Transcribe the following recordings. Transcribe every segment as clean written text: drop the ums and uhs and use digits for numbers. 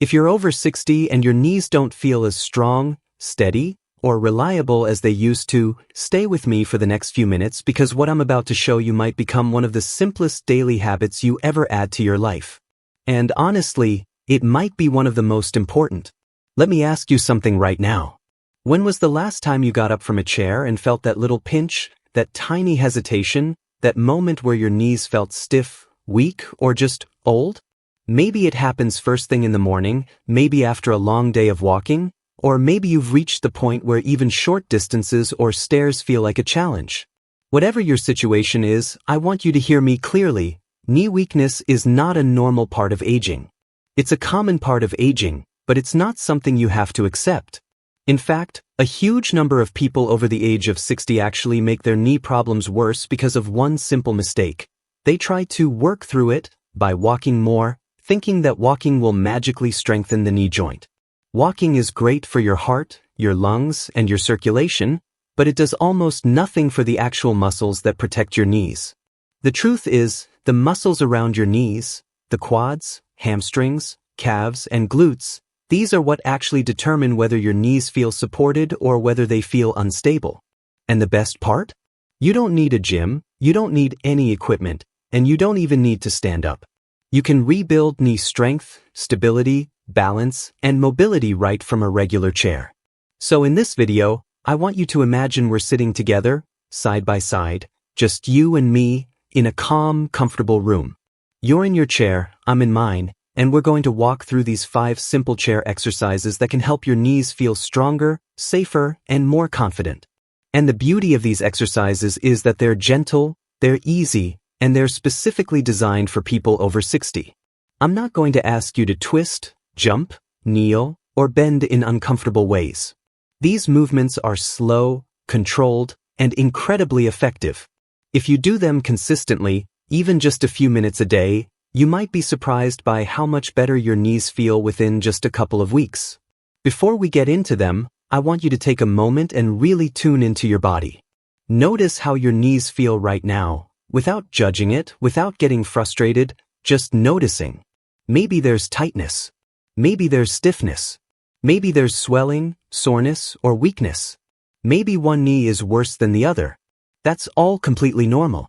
If you're over 60 and your knees don't feel as strong, steady, or reliable as they used to, stay with me for the next few minutes because what I'm about to show you might become one of the simplest daily habits you ever add to your life. And honestly, it might be one of the most important. Let me ask you something right now. When was the last time you got up from a chair and felt that little pinch, that tiny hesitation, that moment where your knees felt stiff, weak, or just old? Maybe it happens first thing in the morning, maybe after a long day of walking, or maybe you've reached the point where even short distances or stairs feel like a challenge. Whatever your situation is, I want you to hear me clearly. Knee weakness is not a normal part of aging. It's a common part of aging, but it's not something you have to accept. In fact, a huge number of people over the age of 60 actually make their knee problems worse because of one simple mistake. They try to work through it by walking more, thinking that walking will magically strengthen the knee joint. Walking is great for your heart, your lungs, and your circulation, but it does almost nothing for the actual muscles that protect your knees. The truth is, the muscles around your knees, the quads, hamstrings, calves, and glutes, these are what actually determine whether your knees feel supported or whether they feel unstable. And the best part? You don't need a gym, you don't need any equipment, and you don't even need to stand up. You can rebuild knee strength, stability, balance, and mobility right from a regular chair. So in this video, I want you to imagine we're sitting together, side by side, just you and me, in a calm, comfortable room. You're in your chair, I'm in mine, and we're going to walk through these 5 simple chair exercises that can help your knees feel stronger, safer, and more confident. And the beauty of these exercises is that they're gentle, they're easy, and they're specifically designed for people over 60. I'm not going to ask you to twist, jump, kneel, or bend in uncomfortable ways. These movements are slow, controlled, and incredibly effective. If you do them consistently, even just a few minutes a day, you might be surprised by how much better your knees feel within just a couple of weeks. Before we get into them, I want you to take a moment and really tune into your body. Notice how your knees feel right now, without judging it, without getting frustrated, just noticing. Maybe there's tightness. Maybe there's stiffness. Maybe there's swelling, soreness, or weakness. Maybe one knee is worse than the other. That's all completely normal.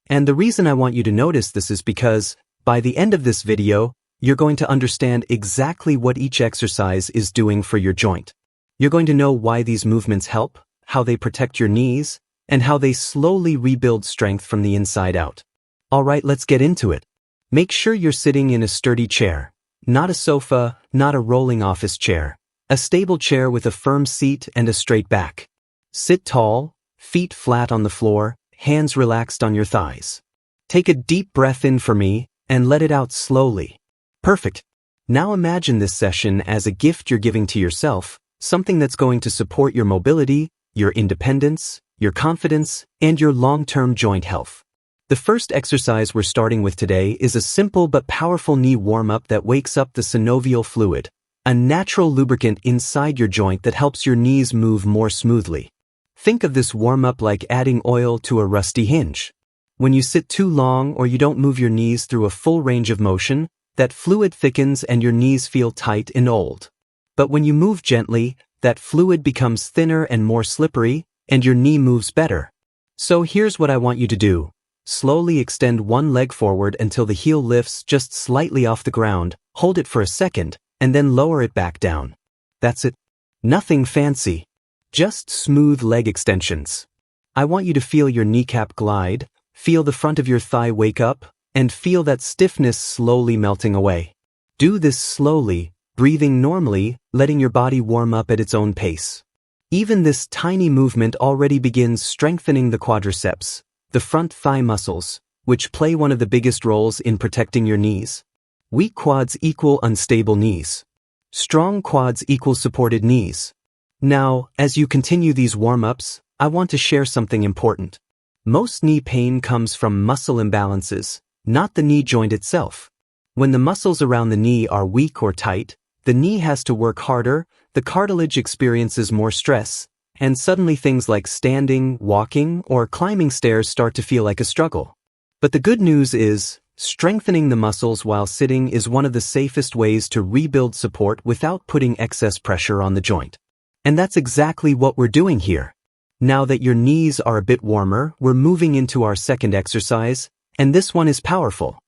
And the reason I want you to notice this is because, by the end of this video, you're going to understand exactly what each exercise is doing for your joint. You're going to know why these movements help, how they protect your knees, and how they slowly rebuild strength from the inside out. Alright, let's get into it. Make sure you're sitting in a sturdy chair. Not a sofa, not a rolling office chair. A stable chair with a firm seat and a straight back. Sit tall, feet flat on the floor, hands relaxed on your thighs. Take a deep breath in for me, and let it out slowly. Perfect. Now imagine this session as a gift you're giving to yourself, something that's going to support your mobility, your independence, your confidence, and your long-term joint health. The first exercise we're starting with today is a simple but powerful knee warm-up that wakes up the synovial fluid, a natural lubricant inside your joint that helps your knees move more smoothly. Think of this warm-up like adding oil to a rusty hinge. When you sit too long or you don't move your knees through a full range of motion, that fluid thickens and your knees feel tight and old. But when you move gently, that fluid becomes thinner and more slippery, and your knee moves better. So here's what I want you to do. Slowly extend one leg forward until the heel lifts just slightly off the ground, hold it for a second, and then lower it back down. That's it. Nothing fancy. Just smooth leg extensions. I want you to feel your kneecap glide, feel the front of your thigh wake up, and feel that stiffness slowly melting away. Do this slowly, breathing normally, letting your body warm up at its own pace. Even this tiny movement already begins strengthening the quadriceps, the front thigh muscles, which play one of the biggest roles in protecting your knees. Weak quads equal unstable knees. Strong quads equal supported knees. Now, as you continue these warm-ups, I want to share something important. Most knee pain comes from muscle imbalances, not the knee joint itself. When the muscles around the knee are weak or tight, the knee has to work harder, the cartilage experiences more stress, and suddenly things like standing, walking, or climbing stairs start to feel like a struggle. But the good news is, strengthening the muscles while sitting is one of the safest ways to rebuild support without putting excess pressure on the joint. And that's exactly what we're doing here. Now that your knees are a bit warmer, we're moving into our second exercise, and this one is powerful.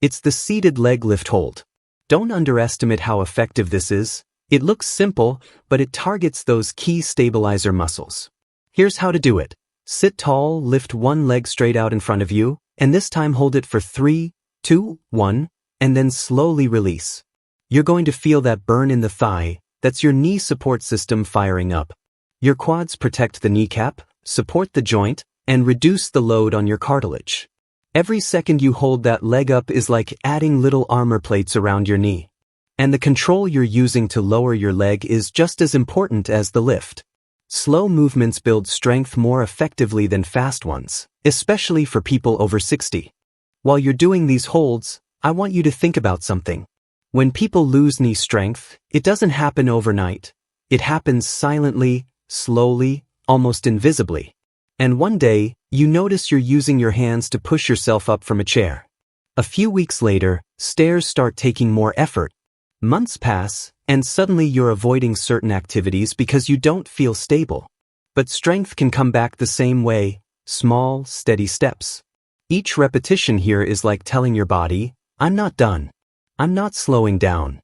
It's the seated leg lift hold. Don't underestimate how effective this is. It looks simple, but it targets those key stabilizer muscles. Here's how to do it. Sit tall, lift one leg straight out in front of you, and this time hold it for 3, 2, 1, and then slowly release. You're going to feel that burn in the thigh. That's your knee support system firing up. Your quads protect the kneecap, support the joint, and reduce the load on your cartilage. Every second you hold that leg up is like adding little armor plates around your knee. And the control you're using to lower your leg is just as important as the lift. Slow movements build strength more effectively than fast ones, especially for people over 60. While you're doing these holds, I want you to think about something. When people lose knee strength, it doesn't happen overnight. It happens silently, slowly, almost invisibly. And one day, you notice you're using your hands to push yourself up from a chair. A few weeks later, stairs start taking more effort. Months pass, and suddenly you're avoiding certain activities because you don't feel stable. But strength can come back the same way, small, steady steps. Each repetition here is like telling your body, I'm not done. I'm not slowing down.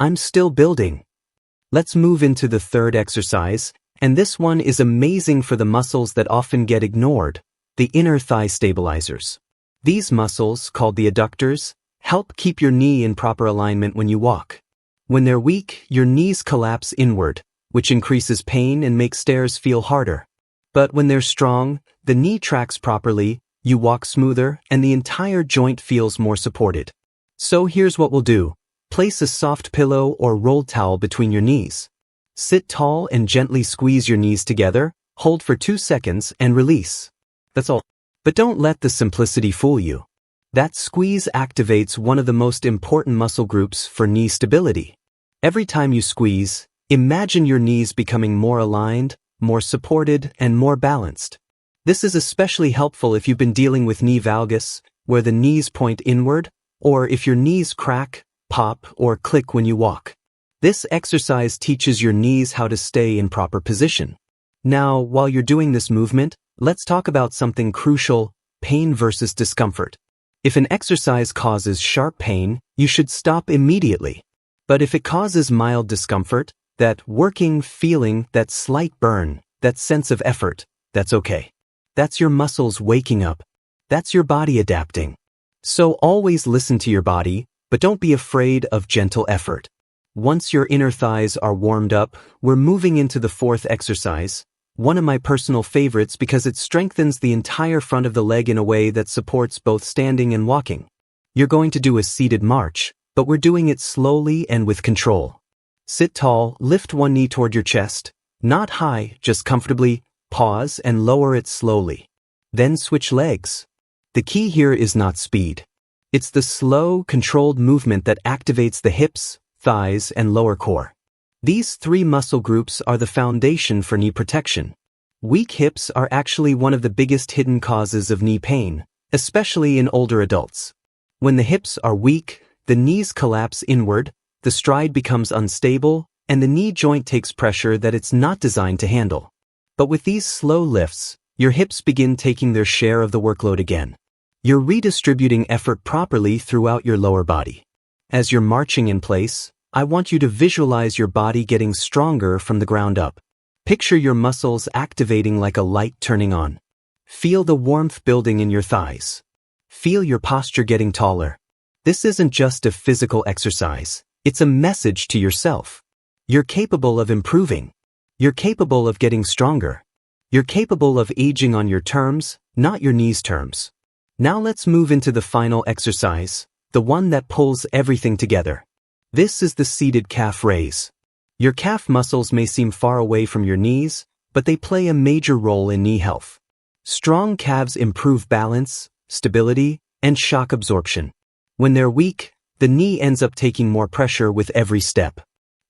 I'm still building. Let's move into the third exercise, and this one is amazing for the muscles that often get ignored, the inner thigh stabilizers. These muscles, called the adductors, help keep your knee in proper alignment when you walk. When they're weak, your knees collapse inward, which increases pain and makes stairs feel harder. But when they're strong, the knee tracks properly, you walk smoother, and the entire joint feels more supported. So here's what we'll do. Place a soft pillow or rolled towel between your knees. Sit tall and gently squeeze your knees together, hold for 2 seconds, and release. That's all. But don't let the simplicity fool you. That squeeze activates one of the most important muscle groups for knee stability. Every time you squeeze, imagine your knees becoming more aligned, more supported, and more balanced. This is especially helpful if you've been dealing with knee valgus, where the knees point inward, or if your knees crack, pop, or click when you walk. This exercise teaches your knees how to stay in proper position. Now, while you're doing this movement, let's talk about something crucial: pain versus discomfort. If an exercise causes sharp pain, you should stop immediately. But if it causes mild discomfort, that working feeling, that slight burn, that sense of effort, that's okay. That's your muscles waking up. That's your body adapting. So always listen to your body, but don't be afraid of gentle effort. Once your inner thighs are warmed up, we're moving into the fourth exercise, one of my personal favorites because it strengthens the entire front of the leg in a way that supports both standing and walking. You're going to do a seated march, but we're doing it slowly and with control. Sit tall, lift one knee toward your chest, not high, just comfortably, pause and lower it slowly. Then switch legs. The key here is not speed. It's the slow, controlled movement that activates the hips, thighs, and lower core. These 3 muscle groups are the foundation for knee protection. Weak hips are actually one of the biggest hidden causes of knee pain, especially in older adults. When the hips are weak, the knees collapse inward, the stride becomes unstable, and the knee joint takes pressure that it's not designed to handle. But with these slow lifts, your hips begin taking their share of the workload again. You're redistributing effort properly throughout your lower body. As you're marching in place, I want you to visualize your body getting stronger from the ground up. Picture your muscles activating like a light turning on. Feel the warmth building in your thighs. Feel your posture getting taller. This isn't just a physical exercise. It's a message to yourself. You're capable of improving. You're capable of getting stronger. You're capable of aging on your terms, not your knees' terms. Now let's move into the final exercise, the one that pulls everything together. This is the seated calf raise. Your calf muscles may seem far away from your knees, but they play a major role in knee health. Strong calves improve balance, stability, and shock absorption. When they're weak, the knee ends up taking more pressure with every step.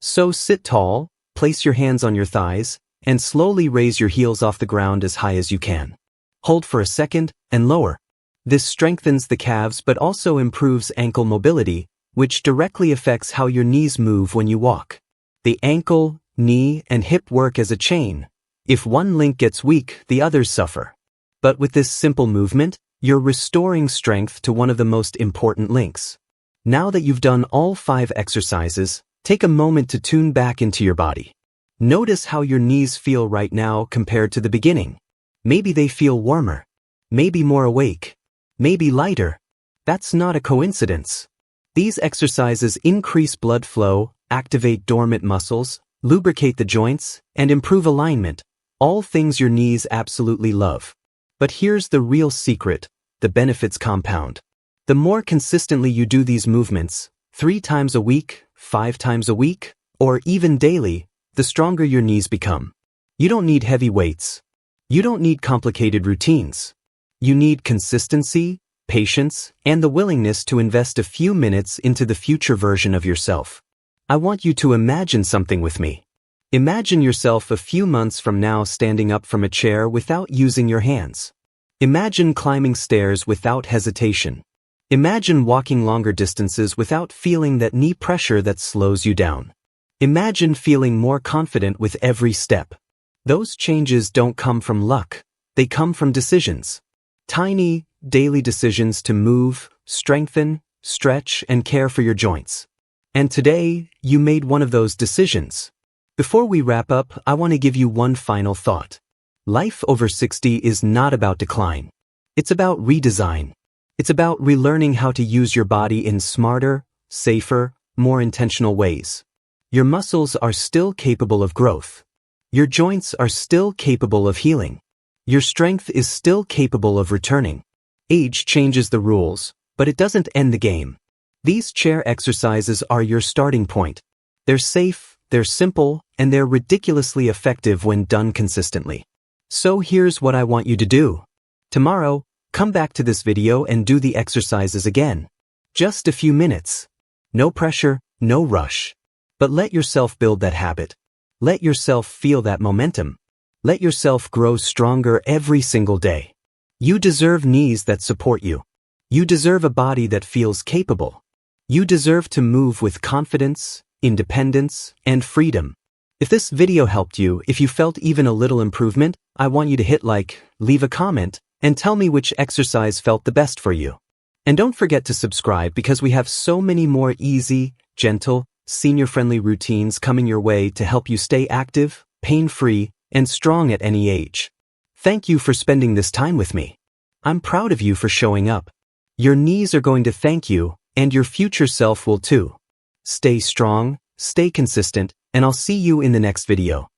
So sit tall, place your hands on your thighs, and slowly raise your heels off the ground as high as you can. Hold for a second, and lower. This strengthens the calves but also improves ankle mobility, which directly affects how your knees move when you walk. The ankle, knee, and hip work as a chain. If one link gets weak, the others suffer. But with this simple movement, you're restoring strength to one of the most important links. Now that you've done all 5 exercises, take a moment to tune back into your body. Notice how your knees feel right now compared to the beginning. Maybe they feel warmer. Maybe more awake. Maybe lighter. That's not a coincidence. These exercises increase blood flow, activate dormant muscles, lubricate the joints, and improve alignment, all things your knees absolutely love. But here's the real secret: the benefits compound. The more consistently you do these movements, 3 times a week, 5 times a week, or even daily, the stronger your knees become. You don't need heavy weights. You don't need complicated routines. You need consistency, patience, and the willingness to invest a few minutes into the future version of yourself. I want you to imagine something with me. Imagine yourself a few months from now standing up from a chair without using your hands. Imagine climbing stairs without hesitation. Imagine walking longer distances without feeling that knee pressure that slows you down. Imagine feeling more confident with every step. Those changes don't come from luck. They come from decisions. Tiny, daily decisions to move, strengthen, stretch, and care for your joints. And today, you made one of those decisions. Before we wrap up, I want to give you one final thought. Life over 60 is not about decline. It's about redesign. It's about relearning how to use your body in smarter, safer, more intentional ways. Your muscles are still capable of growth. Your joints are still capable of healing. Your strength is still capable of returning. Age changes the rules, but it doesn't end the game. These chair exercises are your starting point. They're safe, they're simple, and they're ridiculously effective when done consistently. So here's what I want you to do. Tomorrow, come back to this video and do the exercises again. Just a few minutes. No pressure, no rush. But let yourself build that habit. Let yourself feel that momentum. Let yourself grow stronger every single day. You deserve knees that support you. You deserve a body that feels capable. You deserve to move with confidence, independence, and freedom. If this video helped you, if you felt even a little improvement, I want you to hit like, leave a comment, and tell me which exercise felt the best for you. And don't forget to subscribe because we have so many more easy, gentle, senior-friendly routines coming your way to help you stay active, pain-free, and strong at any age. Thank you for spending this time with me. I'm proud of you for showing up. Your knees are going to thank you, and your future self will too. Stay strong, stay consistent, and I'll see you in the next video.